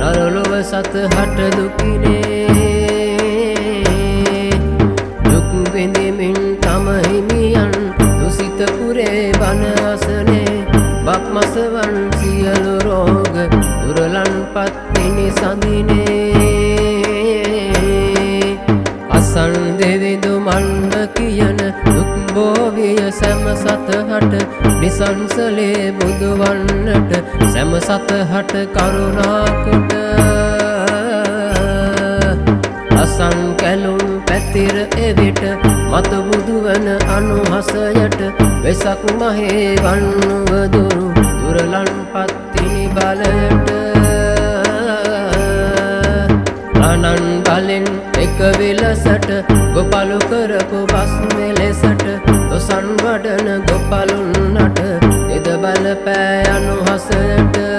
නරලොව සත හට දුකිනේ දුක් විඳිමින් තම හිමියන් දුසිත පුරේ බණ අසනේ බක්මසවන් සියලු රෝග දුරලන් පත් පිණිසඳිනේ අසන් දෙවිඳු මණ්ඩ කියන දුක් බෝවිය සැම සතහට නිසංසලේ බුදු වන්නට සැම සතහට කරුණා කොට අසන් කැලුම් පැතිර එවිට මතු බුදුවන අනුහසයට වෙසක් මහේ වන්නුව දුරු දුරලන් පත්තිනි බලයට අනන් බලෙන් එක විලසට ගොපලු කරපු බස් මෙලෙසට තොසන් වඩන ගොපලුන්නට එද බල පෑ අනුහසයට